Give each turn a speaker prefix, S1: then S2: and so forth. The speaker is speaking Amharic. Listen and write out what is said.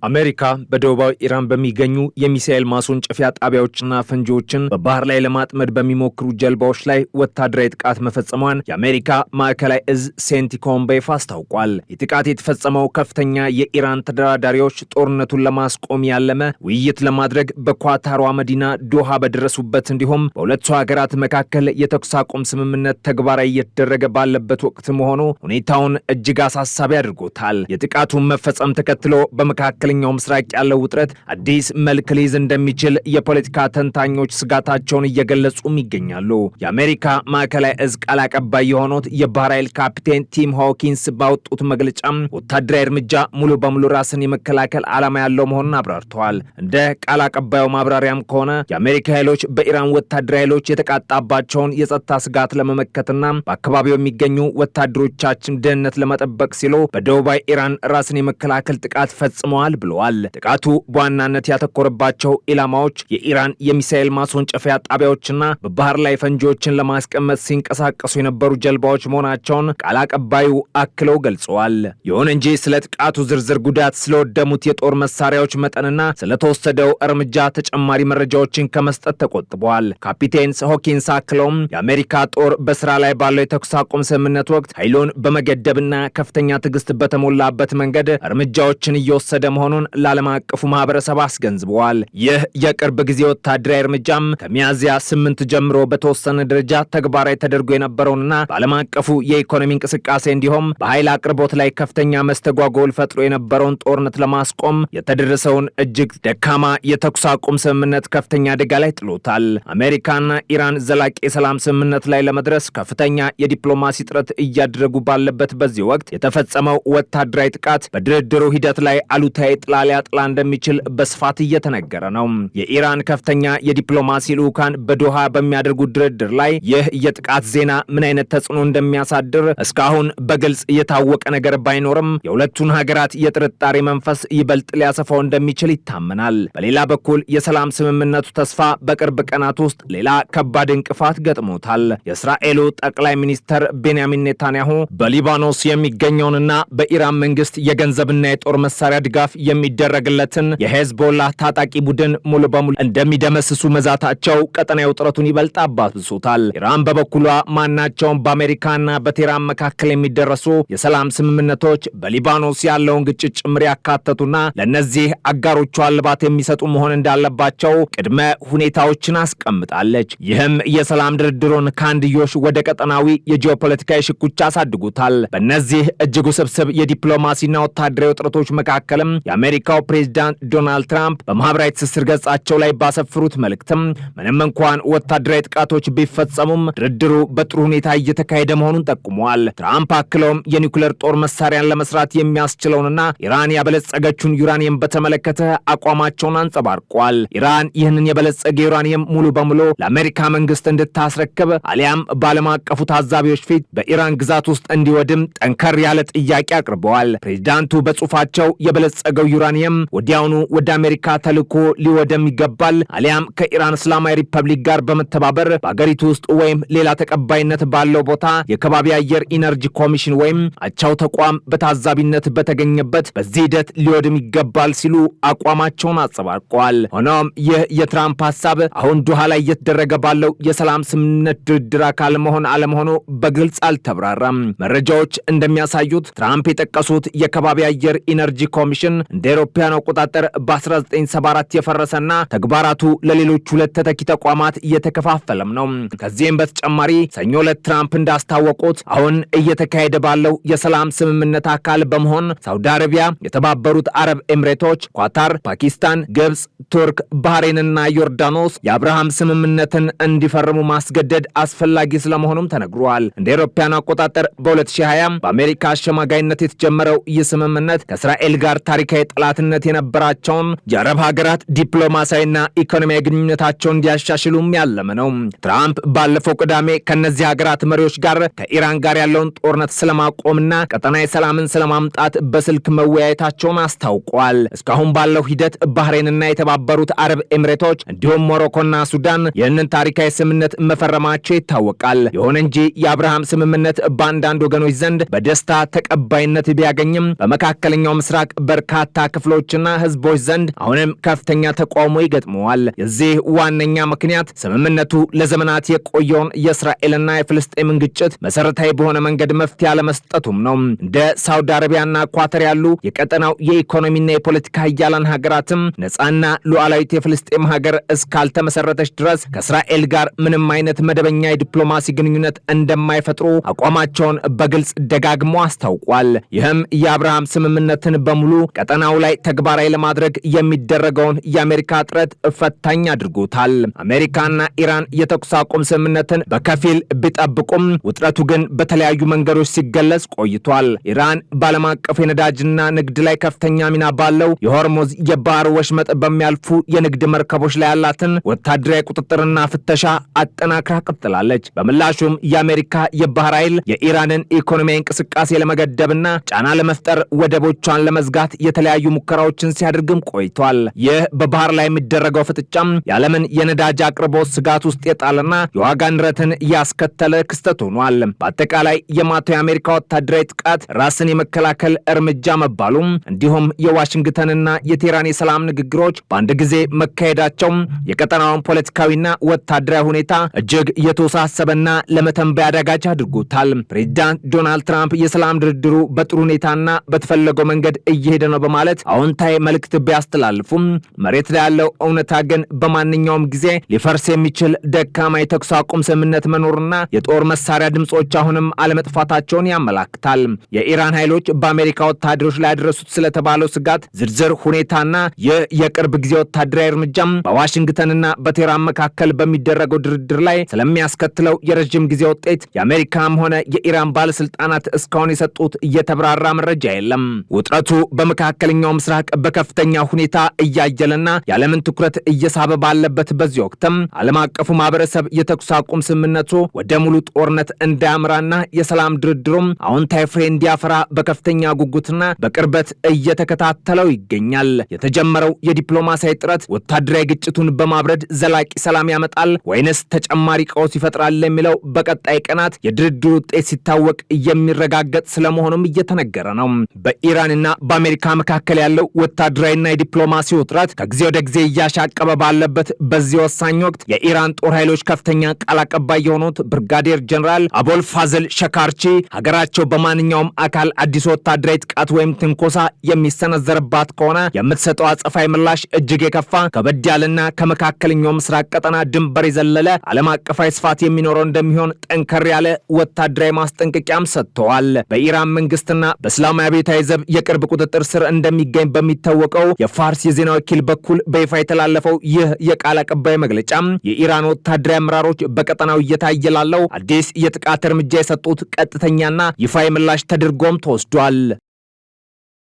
S1: አሜሪካ በደቡባዊ ኢራን በሚገኙ የሚሳኤል ማስወንጨፊያ ጣቢያዎችና ፈንጂዎችን በባህር ላይ ለማጥመድ በሚሞክሩ ጀልባዎች ላይ ወታደራዊ ጥቃት መፈጸሟን የአሜሪካ ማዕከላዊ እዝ ሴንቲኮም በይፋ አስታውቋል። የጥቃት የተፈጸመው ከፍተኛ የኢራን ተደራዳሪዎች ጦርነቱን ለማስቆም ያለመ ውይይት ለማድረግ በኳታሯ መዲና ዶሃ በደረሱበት እንዲሁም በሁለቱ ሀገራት መካከል የተኩስ አቁም ስምምነት ተግባራዊ እየተደረገ ባለበት ወቅት መሆኑ ሁኔታውን እጅግ አሳሳቢ አድርጎታል። የጥቃቱን መፈጸም ተከትሎ በመካከለኛው ምስራቅ ያለው ውጥረት አዲስ መልክ ሊይዝ እንደሚችል የፖለቲካ ተንታኞች ስጋታቸውን እየገለጹም ይገኛሉ። የአሜሪካ ማዕከላዊ እዝ ቃል አቀባይ የሆኑት የባህር ኃይል ካፒቴን ቲም ሆኪንስ ባወጡት መግለጫ ወታደራዊ እርምጃ ሙሉ በሙሉ ራስን የመከላከል ዓላማ ያለው መሆኑን አብራርተዋል። እንደ ቃል አቀባዩ ማብራሪያም ከሆነ የአሜሪካ ኃይሎች በኢራን ወታደራዊ ኃይሎች የተቃጣባቸውን የጸጥታ ስጋት ለመመከትና በአካባቢው የሚገኙ ወታደሮቻችን ደህንነት ለመጠበቅ ሲሉ በደቡባዊ ኢራን ራስን የመከላከል ጥቃት ፈጽመዋል ብለዋል። ጥቃቱ በዋናነት ያተኮረባቸው ኢላማዎች የኢራን የሚሳኤል ማስወንጨፊያ ጣቢያዎችና በባህር ላይ ፈንጂዎችን ለማስቀመጥ ሲንቀሳቀሱ የነበሩ ጀልባዎች መሆናቸውን ቃል አቀባዩ አክለው ገልጸዋል። ይሁን እንጂ ስለ ጥቃቱ ዝርዝር ጉዳት፣ ስለወደሙት የጦር መሳሪያዎች መጠንና ስለተወሰደው እርምጃ ተጨማሪ መረጃዎችን ከመስጠት ተቆጥበዋል። ካፒቴን ሆኪንስ አክለውም የአሜሪካ ጦር በስራ ላይ ባለው የተኩስ አቁም ስምምነት ወቅት ኃይሉን በመገደብና ከፍተኛ ትዕግስት በተሞላበት መንገድ እርምጃዎችን እየወሰደ መሆኑን ለዓለም አቀፉ ማህበረሰብ አስገንዝበዋል። ይህ የቅርብ ጊዜ ወታደራዊ እርምጃም ከሚያዝያ 8 ጀምሮ በተወሰነ ደረጃ ተግባራዊ ተደርጎ የነበረውንና በዓለም አቀፉ የኢኮኖሚ እንቅስቃሴ እንዲሁም በኃይል አቅርቦት ላይ ከፍተኛ መስተጓጎል ፈጥሮ የነበረውን ጦርነት ለማስቆም የተደረሰውን እጅግ ደካማ የተኩስ አቁም ስምምነት ከፍተኛ አደጋ ላይ ጥሎታል። አሜሪካና ኢራን ዘላቂ የሰላም ስምምነት ላይ ለመድረስ ከፍተኛ የዲፕሎማሲ ጥረት እያደረጉ ባለበት በዚህ ወቅት የተፈጸመው ወታደራዊ ጥቃት በድርድሩ ሂደት ላይ አሉታዊ ጥላ ሊያጥላ እንደሚችል በስፋት እየተነገረ ነው። የኢራን ከፍተኛ የዲፕሎማሲ ልዑካን በዶሃ በሚያደርጉት ድርድር ላይ ይህ የጥቃት ዜና ምን አይነት ተጽዕኖ እንደሚያሳድር እስካሁን በግልጽ የታወቀ ነገር ባይኖርም የሁለቱን ሀገራት የጥርጣሬ መንፈስ ይበልጥ ሊያሰፋው እንደሚችል ይታመናል። በሌላ በኩል የሰላም ስምምነቱ ተስፋ በቅርብ ቀናት ውስጥ ሌላ ከባድ እንቅፋት ገጥሞታል። የእስራኤሉ ጠቅላይ ሚኒስትር ቤንያሚን ኔታንያሁ በሊባኖስ የሚገኘውንና በኢራን መንግስት የገንዘብና የጦር መሳሪያ ድጋፍ የሚደረግለትን የሄዝቦላህ ታጣቂ ቡድን ሙሉ በሙሉ እንደሚደመስሱ መዛታቸው ቀጠናዊ ውጥረቱን ይበልጥ አባብሶታል። ኢራን በበኩሏ ማናቸውም በአሜሪካና በቴህራን መካከል የሚደረሱ የሰላም ስምምነቶች በሊባኖስ ያለውን ግጭት ጭምር ያካተቱና ለእነዚህ አጋሮቿ እልባት የሚሰጡ መሆን እንዳለባቸው ቅድመ ሁኔታዎችን አስቀምጣለች። ይህም የሰላም ድርድሩን ከአንድዮሽ ወደ ቀጠናዊ የጂኦፖለቲካዊ ሽኩቻ አሳድጉታል። በእነዚህ እጅግ ውስብስብ የዲፕሎማሲና ወታደራዊ ውጥረቶች መካከልም የአሜሪካው ፕሬዝዳንት ዶናልድ ትራምፕ በማህበራዊ ትስስር ገጻቸው ላይ ባሰፈሩት መልእክትም ምንም እንኳን ወታደራዊ ጥቃቶች ቢፈጸሙም ድርድሩ በጥሩ ሁኔታ እየተካሄደ መሆኑን ጠቁመዋል። ትራምፕ አክለውም የኒውክሌር ጦር መሳሪያን ለመስራት የሚያስችለውንና ኢራን ያበለጸገችውን ዩራኒየም በተመለከተ አቋማቸውን አንጸባርቀዋል። ኢራን ይህንን የበለጸገ ዩራኒየም ሙሉ በሙሉ ለአሜሪካ መንግስት እንድታስረክብ አሊያም በዓለም አቀፉ ታዛቢዎች ፊት በኢራን ግዛት ውስጥ እንዲወድም ጠንከር ያለ ጥያቄ አቅርበዋል። ፕሬዝዳንቱ በጽሁፋቸው የበለጸገው ዩራኒየም ወዲያውኑ ወደ አሜሪካ ተልኮ ሊወደም ይገባል አሊያም ከኢራን እስላማዊ ሪፐብሊክ ጋር በመተባበር በአገሪቱ ውስጥ ወይም ሌላ ተቀባይነት ባለው ቦታ የከባቢ አየር ኢነርጂ ኮሚሽን ወይም አቻው ተቋም በታዛቢነት በተገኘበት በዚህ ሂደት ሊወድም ይገባል ሲሉ አቋማቸውን አጸባርቀዋል። ሆኖም ይህ የትራምፕ ሀሳብ አሁን ዶሃ ላይ እየተደረገ ባለው የሰላም ስምምነት ድርድር አካል መሆን አለመሆኑ በግልጽ አልተብራራም። መረጃዎች እንደሚያሳዩት ትራምፕ የጠቀሱት የከባቢ አየር ኢነርጂ ኮሚሽን እንደ አውሮፓውያን አቆጣጠር በ1974 የፈረሰና ተግባራቱ ለሌሎች ሁለት ተተኪ ተቋማት እየተከፋፈለም ነው። ከዚህም በተጨማሪ ሰኞ ዕለት ትራምፕ እንዳስታወቁት አሁን እየተካሄደ ባለው የሰላም ስምምነት አካል በመሆን ሳውዲ አረቢያ፣ የተባበሩት አረብ ኤምሬቶች፣ ኳታር፣ ፓኪስታን፣ ግብጽ፣ ቱርክ፣ ባህሬንና ዮርዳኖስ የአብርሃም ስምምነትን እንዲፈርሙ ማስገደድ አስፈላጊ ስለመሆኑም ተነግሯል። እንደ አውሮፓውያን አቆጣጠር በ2020 በአሜሪካ አሸማጋይነት የተጀመረው ይህ ስምምነት ከእስራኤል ጋር ታሪካዊ ጠላትነት የነበራቸውን የአረብ ሀገራት ዲፕሎማሲያዊና ኢኮኖሚያዊ ግንኙነታቸውን እንዲያሻሽሉም ያለመ ነው። ትራምፕ ባለፈው ቅዳሜ ከነዚህ ሀገራት መሪዎች ጋር ከኢራን ጋር ያለውን ጦርነት ስለማቆምና ቀጠናዊ ሰላምን ስለማምጣት በስልክ መወያየታቸውን አስታውቋል። እስካሁን ባለው ሂደት ባህሬንና የተባበሩት አረብ ኤምሬቶች እንዲሁም ሞሮኮና ሱዳን ይህንን ታሪካዊ ስምምነት መፈረማቸው ይታወቃል። ይሁን እንጂ የአብርሃም ስምምነት በአንዳንድ ወገኖች ዘንድ በደስታ ተቀባይነት ቢያገኝም በመካከለኛው ምስራቅ በርካታ በበርካታ ክፍሎችና ህዝቦች ዘንድ አሁንም ከፍተኛ ተቃውሞ ይገጥመዋል። የዚህ ዋነኛ ምክንያት ስምምነቱ ለዘመናት የቆየውን የእስራኤልና የፍልስጤምን ግጭት መሰረታዊ በሆነ መንገድ መፍትሄ አለመስጠቱም ነው። እንደ ሳውዲ አረቢያና ኳተር ያሉ የቀጠናው የኢኮኖሚና የፖለቲካ ኃያላን ሀገራትም ነፃና ሉዓላዊት የፍልስጤም ሀገር እስካልተመሰረተች ድረስ ከእስራኤል ጋር ምንም አይነት መደበኛ የዲፕሎማሲ ግንኙነት እንደማይፈጥሩ አቋማቸውን በግልጽ ደጋግሞ አስታውቋል። ይህም የአብርሃም ስምምነትን በሙሉ ቀጠናው ላይ ተግባራዊ ለማድረግ የሚደረገውን የአሜሪካ ጥረት ፈታኝ አድርጎታል። አሜሪካና ኢራን የተኩስ አቁም ስምምነትን በከፊል ቢጠብቁም ውጥረቱ ግን በተለያዩ መንገዶች ሲገለጽ ቆይቷል። ኢራን በዓለም አቀፍ የነዳጅና ንግድ ላይ ከፍተኛ ሚና ባለው የሆርሙዝ የባህር ወሽመጥ በሚያልፉ የንግድ መርከቦች ላይ ያላትን ወታደራዊ ቁጥጥርና ፍተሻ አጠናክራ ቀጥላለች። በምላሹም የአሜሪካ የባህር ኃይል የኢራንን ኢኮኖሚያዊ እንቅስቃሴ ለመገደብና ጫና ለመፍጠር ወደቦቿን ለመዝጋት የተለያዩ ሙከራዎችን ሲያደርግም ቆይቷል። ይህ በባህር ላይ የሚደረገው ፍጥጫም የዓለምን የነዳጅ አቅርቦት ስጋት ውስጥ የጣለና የዋጋ ንረትን ያስከተለ ክስተት ሆኗል። በአጠቃላይ የማቶ የአሜሪካ ወታደራዊ ጥቃት ራስን የመከላከል እርምጃ መባሉም እንዲሁም የዋሽንግተንና የቴህራን የሰላም ንግግሮች በአንድ ጊዜ መካሄዳቸው የቀጠናውን ፖለቲካዊና ወታደራዊ ሁኔታ እጅግ የተወሳሰበና ለመተንበይ አዳጋች አድርጎታል። ፕሬዚዳንት ዶናልድ ትራምፕ የሰላም ድርድሩ በጥሩ ሁኔታና በተፈለገው መንገድ እየሄደ ነው በማለት አዎንታዊ መልእክት ቢያስተላልፉም መሬት ላይ ያለው እውነታ ግን በማንኛውም ጊዜ ሊፈርስ የሚችል ደካማ የተኩስ አቁም ስምምነት መኖርና የጦር መሳሪያ ድምጾች አሁንም አለመጥፋታቸውን ያመላክታል። የኢራን ኃይሎች በአሜሪካ ወታደሮች ላይ ያደረሱት ስለተባለው ስጋት ዝርዝር ሁኔታና ይህ የቅርብ ጊዜ ወታደራዊ እርምጃም በዋሽንግተንና በቴህራን መካከል በሚደረገው ድርድር ላይ ስለሚያስከትለው የረጅም ጊዜ ውጤት የአሜሪካም ሆነ የኢራን ባለስልጣናት እስካሁን የሰጡት እየተብራራ መረጃ የለም። ውጥረቱ በመካከለኛው ምስራቅ በከፍተኛ ሁኔታ እያየለና የዓለምን ትኩረት እየሳበ ባለበት በዚህ ወቅትም ዓለም አቀፉ ማህበረሰብ የተኩስ አቁም ስምምነቱ ወደ ሙሉ ጦርነት እንዳያምራና የሰላም ድርድሩም አዎንታዊ ፍሬ እንዲያፈራ በከፍተኛ ጉጉትና በቅርበት እየተከታተለው ይገኛል። የተጀመረው የዲፕሎማሲያዊ ጥረት ወታደራዊ ግጭቱን በማብረድ ዘላቂ ሰላም ያመጣል ወይንስ ተጨማሪ ቀውስ ይፈጥራል የሚለው በቀጣይ ቀናት የድርድሩ ውጤት ሲታወቅ የሚረጋገጥ ስለመሆኑም እየተነገረ ነው። በኢራንና በአሜሪካ መካከል ያለው ወታደራዊና የዲፕሎማሲ ውጥረት ከጊዜ ወደ ጊዜ እያሻቀበ ባለበት በዚህ ወሳኝ ወቅት የኢራን ጦር ኃይሎች ከፍተኛ ቃል አቀባይ የሆኑት ብርጋዴር ጀነራል አቦል ፋዘል ሸካርቺ ሀገራቸው በማንኛውም አካል አዲስ ወታደራዊ ጥቃት ወይም ትንኮሳ የሚሰነዘርባት ከሆነ የምትሰጠው አጸፋዊ ምላሽ እጅግ የከፋ ከበድ ያለና ከመካከለኛው ምስራቅ ቀጠና ድንበር የዘለለ ዓለም አቀፋዊ ስፋት የሚኖረው እንደሚሆን ጠንከር ያለ ወታደራዊ ማስጠንቀቂያም ሰጥተዋል። በኢራን መንግስትና በእስላማዊ አብዮታዊ ዘብ የቅርብ ቁጥጥር ስር እንደሚገኝ በሚታወቀው የፋርስ የዜና ወኪል በኩል በይፋ የተላለፈው ይህ የቃል አቀባይ መግለጫ የኢራን ወታደራዊ አመራሮች በቀጠናው እየታየ ላለው አዲስ የጥቃት እርምጃ የሰጡት ቀጥተኛና ይፋዊ ምላሽ ተደርጎም ተወስዷል።